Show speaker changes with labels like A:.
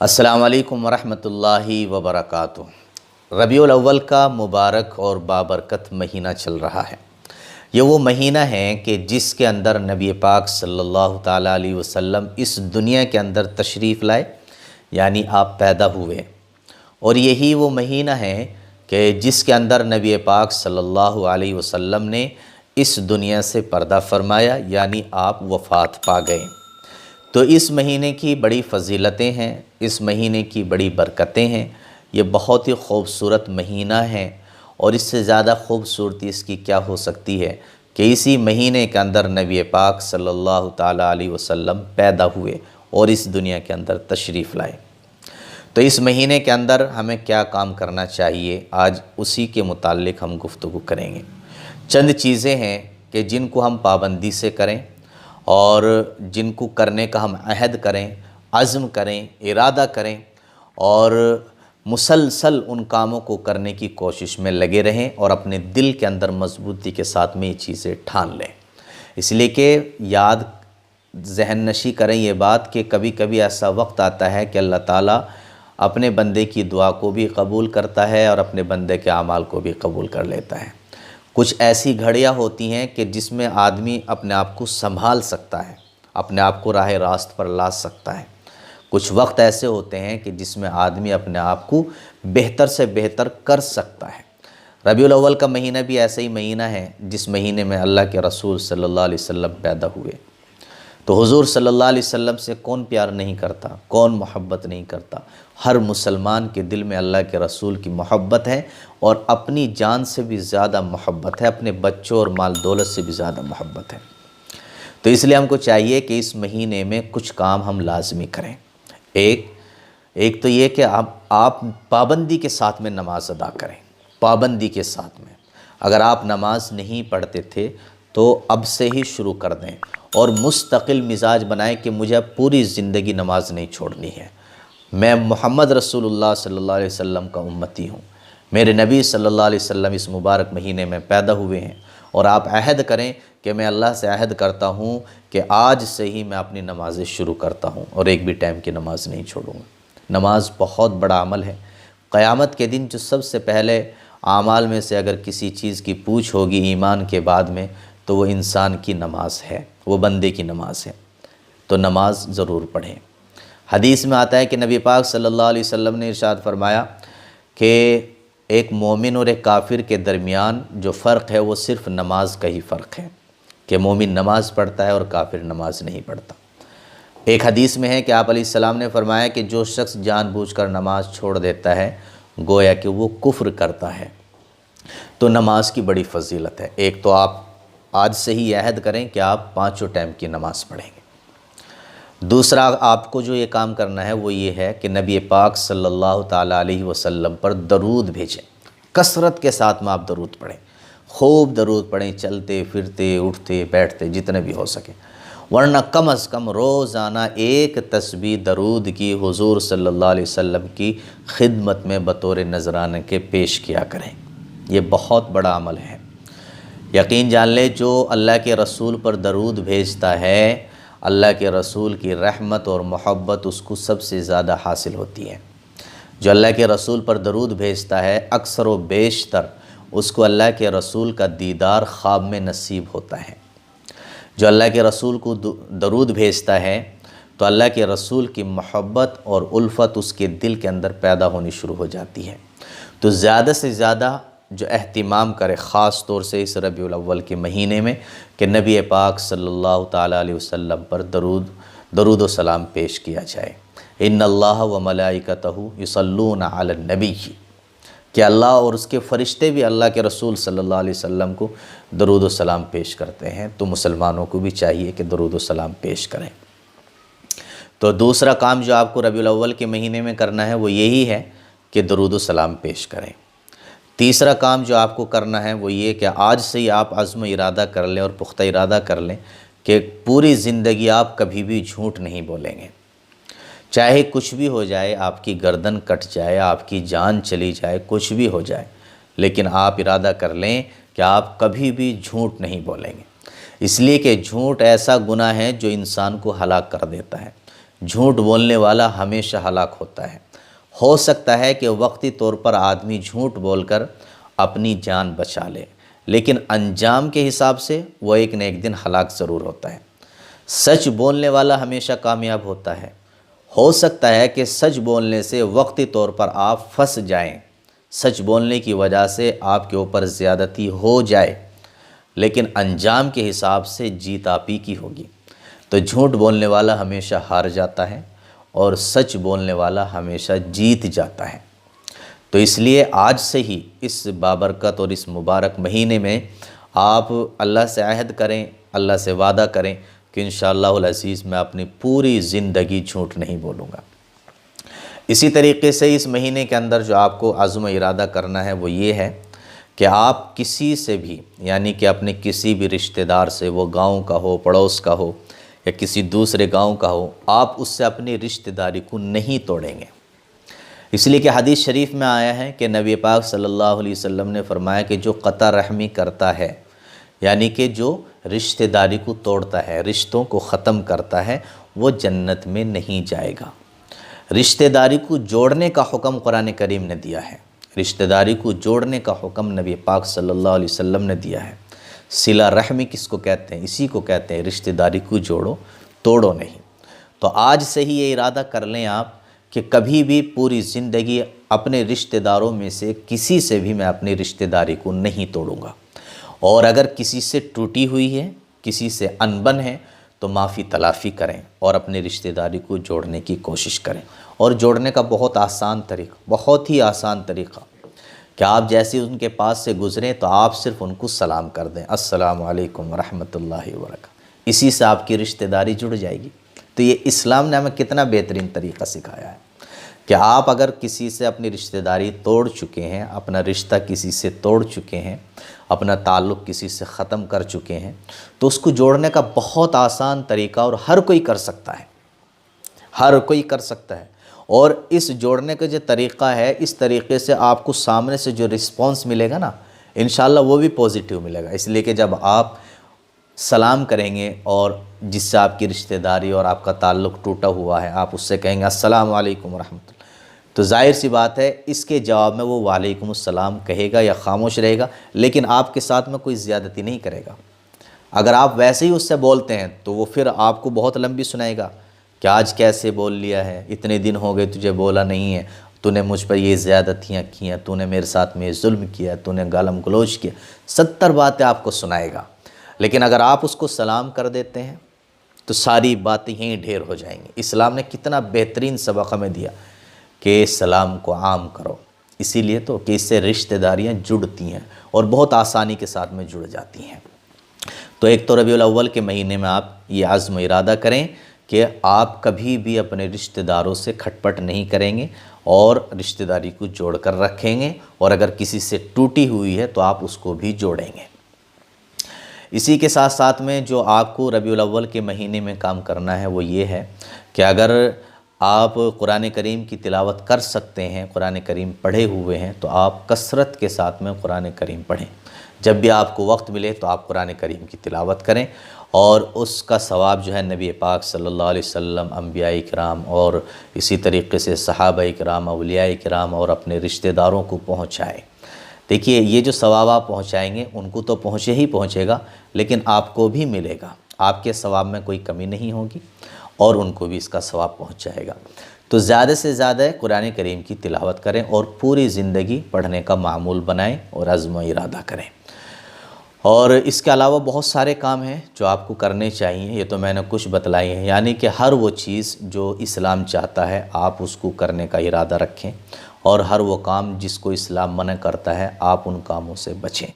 A: السلام علیکم ورحمۃ اللہ وبرکاتہ۔ ربیع الاول کا مبارک اور بابرکت مہینہ چل رہا ہے۔ یہ وہ مہینہ ہے کہ جس کے اندر نبی پاک صلی اللہ تعالیٰ علیہ وسلم اس دنیا کے اندر تشریف لائے، یعنی آپ پیدا ہوئے، اور یہی وہ مہینہ ہے کہ جس کے اندر نبی پاک صلی اللہ علیہ وسلم نے اس دنیا سے پردہ فرمایا، یعنی آپ وفات پا گئے۔ تو اس مہینے کی بڑی فضیلتیں ہیں، اس مہینے کی بڑی برکتیں ہیں۔ یہ بہت ہی خوبصورت مہینہ ہے، اور اس سے زیادہ خوبصورتی اس کی کیا ہو سکتی ہے کہ اسی مہینے کے اندر نبی پاک صلی اللہ تعالیٰ علیہ وسلم پیدا ہوئے اور اس دنیا کے اندر تشریف لائے۔ تو اس مہینے کے اندر ہمیں کیا کام کرنا چاہیے، آج اسی کے متعلق ہم گفتگو کریں گے۔ چند چیزیں ہیں کہ جن کو ہم پابندی سے کریں اور جن کو کرنے کا ہم عہد کریں، عزم کریں، ارادہ کریں، اور مسلسل ان کاموں کو کرنے کی کوشش میں لگے رہیں اور اپنے دل کے اندر مضبوطی کے ساتھ میں یہ چیزیں ٹھان لیں۔ اس لیے کہ یاد ذہن نشی کریں یہ بات کہ کبھی کبھی ایسا وقت آتا ہے کہ اللہ تعالیٰ اپنے بندے کی دعا کو بھی قبول کرتا ہے اور اپنے بندے کے اعمال کو بھی قبول کر لیتا ہے۔ کچھ ایسی گھڑیاں ہوتی ہیں کہ جس میں آدمی اپنے آپ کو سنبھال سکتا ہے، اپنے آپ کو راہ راست پر لا سکتا ہے۔ کچھ وقت ایسے ہوتے ہیں کہ جس میں آدمی اپنے آپ کو بہتر سے بہتر کر سکتا ہے۔ ربیع الاول کا مہینہ بھی ایسا ہی مہینہ ہے جس مہینے میں اللہ کے رسول صلی اللہ علیہ وسلم پیدا ہوئے۔ تو حضور صلی اللہ علیہ وسلم سے کون پیار نہیں کرتا، کون محبت نہیں کرتا؟ ہر مسلمان کے دل میں اللہ کے رسول کی محبت ہے، اور اپنی جان سے بھی زیادہ محبت ہے، اپنے بچوں اور مال دولت سے بھی زیادہ محبت ہے۔ تو اس لیے ہم کو چاہیے کہ اس مہینے میں کچھ کام ہم لازمی کریں۔ ایک تو یہ کہ آپ پابندی کے ساتھ میں نماز ادا کریں، پابندی کے ساتھ میں۔ اگر آپ نماز نہیں پڑھتے تھے تو اب سے ہی شروع کر دیں، اور مستقل مزاج بنائیں کہ مجھے اب پوری زندگی نماز نہیں چھوڑنی ہے۔ میں محمد رسول اللہ صلی اللہ علیہ وسلم کا امتی ہوں، میرے نبی صلی اللہ علیہ وسلم اس مبارک مہینے میں پیدا ہوئے ہیں، اور آپ عہد کریں کہ میں اللہ سے عہد کرتا ہوں کہ آج سے ہی میں اپنی نمازیں شروع کرتا ہوں اور ایک بھی ٹائم کی نماز نہیں چھوڑوں گا۔ نماز بہت بڑا عمل ہے۔ قیامت کے دن جو سب سے پہلے اعمال میں سے اگر کسی چیز کی پوچھ ہوگی ایمان کے بعد میں، تو وہ انسان کی نماز ہے، وہ بندے کی نماز ہے۔ تو نماز ضرور پڑھیں۔ حدیث میں آتا ہے کہ نبی پاک صلی اللہ علیہ وسلم نے ارشاد فرمایا کہ ایک مومن اور ایک کافر کے درمیان جو فرق ہے وہ صرف نماز کا ہی فرق ہے، کہ مومن نماز پڑھتا ہے اور کافر نماز نہیں پڑھتا۔ ایک حدیث میں ہے کہ آپ علیہ السلام نے فرمایا کہ جو شخص جان بوجھ کر نماز چھوڑ دیتا ہے گویا کہ وہ کفر کرتا ہے۔ تو نماز کی بڑی فضیلت ہے۔ ایک تو آپ آج سے ہی عہد کریں کہ آپ 5 ٹائم کی نماز پڑھیں گے۔ دوسرا آپ کو جو یہ کام کرنا ہے وہ یہ ہے کہ نبی پاک صلی اللہ تعالیٰ علیہ وسلم پر درود بھیجیں۔ کثرت کے ساتھ میں آپ درود پڑھیں، خوب درود پڑھیں، چلتے پھرتے اٹھتے بیٹھتے جتنے بھی ہو سکے، ورنہ کم از کم روزانہ ایک تسبیح درود کی حضور صلی اللہ علیہ وسلم کی خدمت میں بطور نذرانے کے پیش کیا کریں۔ یہ بہت بڑا عمل ہے۔ یقین جان لے جو اللہ کے رسول پر درود بھیجتا ہے، اللہ کے رسول کی رحمت اور محبت اس کو سب سے زیادہ حاصل ہوتی ہے۔ جو اللہ کے رسول پر درود بھیجتا ہے اکثر و بیشتر اس کو اللہ کے رسول کا دیدار خواب میں نصیب ہوتا ہے۔ جو اللہ کے رسول کو درود بھیجتا ہے تو اللہ کے رسول کی محبت اور الفت اس کے دل کے اندر پیدا ہونی شروع ہو جاتی ہے۔ تو زیادہ سے زیادہ جو اہتمام کرے، خاص طور سے اس ربیع الاول کے مہینے میں، کہ نبی پاک صلی اللہ تعالیٰ علیہ وسلم پر درود و سلام پیش کیا جائے۔ ان اللہ و ملائکتہ یصلون علی النبی، کہ اللہ اور اس کے فرشتے بھی اللہ کے رسول صلی اللہ علیہ وسلم کو درود و سلام پیش کرتے ہیں۔ تو مسلمانوں کو بھی چاہیے کہ درود و سلام پیش کریں۔ تو دوسرا کام جو آپ کو ربیع الاول کے مہینے میں کرنا ہے وہ یہی ہے کہ درود و سلام پیش کریں۔ تیسرا کام جو آپ کو کرنا ہے وہ یہ کہ آج سے ہی آپ عزم و ارادہ کر لیں اور پختہ ارادہ کر لیں کہ پوری زندگی آپ کبھی بھی جھوٹ نہیں بولیں گے۔ چاہے کچھ بھی ہو جائے، آپ کی گردن کٹ جائے، آپ کی جان چلی جائے، کچھ بھی ہو جائے، لیکن آپ ارادہ کر لیں کہ آپ کبھی بھی جھوٹ نہیں بولیں گے۔ اس لیے کہ جھوٹ ایسا گناہ ہے جو انسان کو ہلاک کر دیتا ہے۔ جھوٹ بولنے والا ہمیشہ ہلاک ہوتا ہے۔ ہو سکتا ہے کہ وقتی طور پر آدمی جھوٹ بول کر اپنی جان بچا لے، لیکن انجام کے حساب سے وہ ایک نہ ایک دن ہلاک ضرور ہوتا ہے۔ سچ بولنے والا ہمیشہ کامیاب ہوتا ہے۔ ہو سکتا ہے کہ سچ بولنے سے وقتی طور پر آپ پھنس جائیں، سچ بولنے کی وجہ سے آپ کے اوپر زیادتی ہو جائے، لیکن انجام کے حساب سے جیت آپ ہی کی ہوگی۔ تو جھوٹ بولنے والا ہمیشہ ہار جاتا ہے اور سچ بولنے والا ہمیشہ جیت جاتا ہے۔ تو اس لیے آج سے ہی اس بابرکت اور اس مبارک مہینے میں آپ اللہ سے عہد کریں، اللہ سے وعدہ کریں کہ انشاءاللہ العزیز میں اپنی پوری زندگی جھوٹ نہیں بولوں گا۔ اسی طریقے سے اس مہینے کے اندر جو آپ کو عزم و ارادہ کرنا ہے وہ یہ ہے کہ آپ کسی سے بھی، یعنی کہ اپنے کسی بھی رشتہ دار سے، وہ گاؤں کا ہو، پڑوس کا ہو یا کسی دوسرے گاؤں کا ہو، آپ اس سے اپنی رشتہ داری کو نہیں توڑیں گے۔ اس لیے کہ حدیث شریف میں آیا ہے کہ نبی پاک صلی اللہ علیہ وسلم نے فرمایا کہ جو قطع رحمی کرتا ہے، یعنی کہ جو رشتہ داری کو توڑتا ہے، رشتوں کو ختم کرتا ہے، وہ جنت میں نہیں جائے گا۔ رشتہ داری کو جوڑنے کا حکم قرآن کریم نے دیا ہے، رشتہ داری کو جوڑنے کا حکم نبی پاک صلی اللہ علیہ وسلم نے دیا ہے۔ صلہ رحمی کس کو کہتے ہیں؟ اسی کو کہتے ہیں رشتہ داری کو جوڑو، توڑو نہیں۔ تو آج سے ہی یہ ارادہ کر لیں آپ کہ کبھی بھی پوری زندگی اپنے رشتہ داروں میں سے کسی سے بھی میں اپنی رشتہ داری کو نہیں توڑوں گا، اور اگر کسی سے ٹوٹی ہوئی ہے، کسی سے انبن ہے، تو معافی تلافی کریں اور اپنی رشتہ داری کو جوڑنے کی کوشش کریں۔ اور جوڑنے کا بہت آسان طریقہ، بہت ہی آسان طریقہ کہ آپ جیسے ان کے پاس سے گزریں تو آپ صرف ان کو سلام کر دیں، السلام علیکم ورحمۃ اللہ وبرکاتہ، اسی سے آپ کی رشتہ داری جڑ جائے گی۔ تو یہ اسلام نے ہمیں کتنا بہترین طریقہ سکھایا ہے کہ آپ اگر کسی سے اپنی رشتہ داری توڑ چکے ہیں، اپنا رشتہ کسی سے توڑ چکے ہیں، اپنا تعلق کسی سے ختم کر چکے ہیں، تو اس کو جوڑنے کا بہت آسان طریقہ، اور ہر کوئی کر سکتا ہے، ہر کوئی کر سکتا ہے۔ اور اس جوڑنے کا جو طریقہ ہے، اس طریقے سے آپ کو سامنے سے جو رسپانس ملے گا نا، انشاءاللہ وہ بھی پوزیٹیو ملے گا۔ اس لیے کہ جب آپ سلام کریں گے اور جس سے آپ کی رشتہ داری اور آپ کا تعلق ٹوٹا ہوا ہے، آپ اس سے کہیں گے السلام علیکم ورحمۃ اللہ، تو ظاہر سی بات ہے اس کے جواب میں وہ وعلیکم السلام کہے گا یا خاموش رہے گا، لیکن آپ کے ساتھ میں کوئی زیادتی نہیں کرے گا۔ اگر آپ ویسے ہی اس سے بولتے ہیں تو وہ پھر آپ کو بہت لمبی سنائے گا کہ آج کیسے بول لیا ہے، اتنے دن ہو گئے تجھے بولا نہیں ہے، تو نے مجھ پر یہ زیادتیاں کی ہیں، تو نے میرے ساتھ میں ظلم کیا، تو نے گالم گلوچ کیا، 70 باتیں آپ کو سنائے گا۔ لیکن اگر آپ اس کو سلام کر دیتے ہیں تو ساری باتیں یہیں ڈھیر ہو جائیں گی۔ اسلام نے کتنا بہترین سبق ہمیں دیا کہ سلام کو عام کرو، اسی لیے تو کہ اس سے رشتہ داریاں جڑتی ہیں اور بہت آسانی کے ساتھ میں جڑ جاتی ہیں۔ تو ایک تو ربیع الاول کے مہینے میں آپ یہ عزم و ارادہ کریں کہ آپ کبھی بھی اپنے رشتہ داروں سے کھٹ پٹ نہیں کریں گے اور رشتہ داری کو جوڑ کر رکھیں گے، اور اگر کسی سے ٹوٹی ہوئی ہے تو آپ اس کو بھی جوڑیں گے۔ اسی کے ساتھ ساتھ میں جو آپ کو ربیع الاول کے مہینے میں کام کرنا ہے وہ یہ ہے کہ اگر آپ قرآن کریم کی تلاوت کر سکتے ہیں، قرآن کریم پڑھے ہوئے ہیں، تو آپ کثرت کے ساتھ میں قرآن کریم پڑھیں۔ جب بھی آپ کو وقت ملے تو آپ قرآن کریم کی تلاوت کریں، اور اس کا ثواب جو ہے نبی پاک صلی اللہ علیہ وسلم، انبیاء کرام اور اسی طریقے سے صحابہ کرام، اولیاء کرام اور اپنے رشتہ داروں کو پہنچائیں۔ دیکھیے یہ جو ثواب آپ پہنچائیں گے ان کو تو پہنچے گا، لیکن آپ کو بھی ملے گا، آپ کے ثواب میں کوئی کمی نہیں ہوگی اور ان کو بھی اس کا ثواب پہنچ جائے گا۔ تو زیادہ سے زیادہ قرآن کریم کی تلاوت کریں اور پوری زندگی پڑھنے کا معمول بنائیں اور عزم و ارادہ کریں۔ اور اس کے علاوہ بہت سارے کام ہیں جو آپ کو کرنے چاہیے، یہ تو میں نے کچھ بتلائی ہیں، یعنی کہ ہر وہ چیز جو اسلام چاہتا ہے آپ اس کو کرنے کا ارادہ رکھیں، اور ہر وہ کام جس کو اسلام منع کرتا ہے آپ ان کاموں سے بچیں۔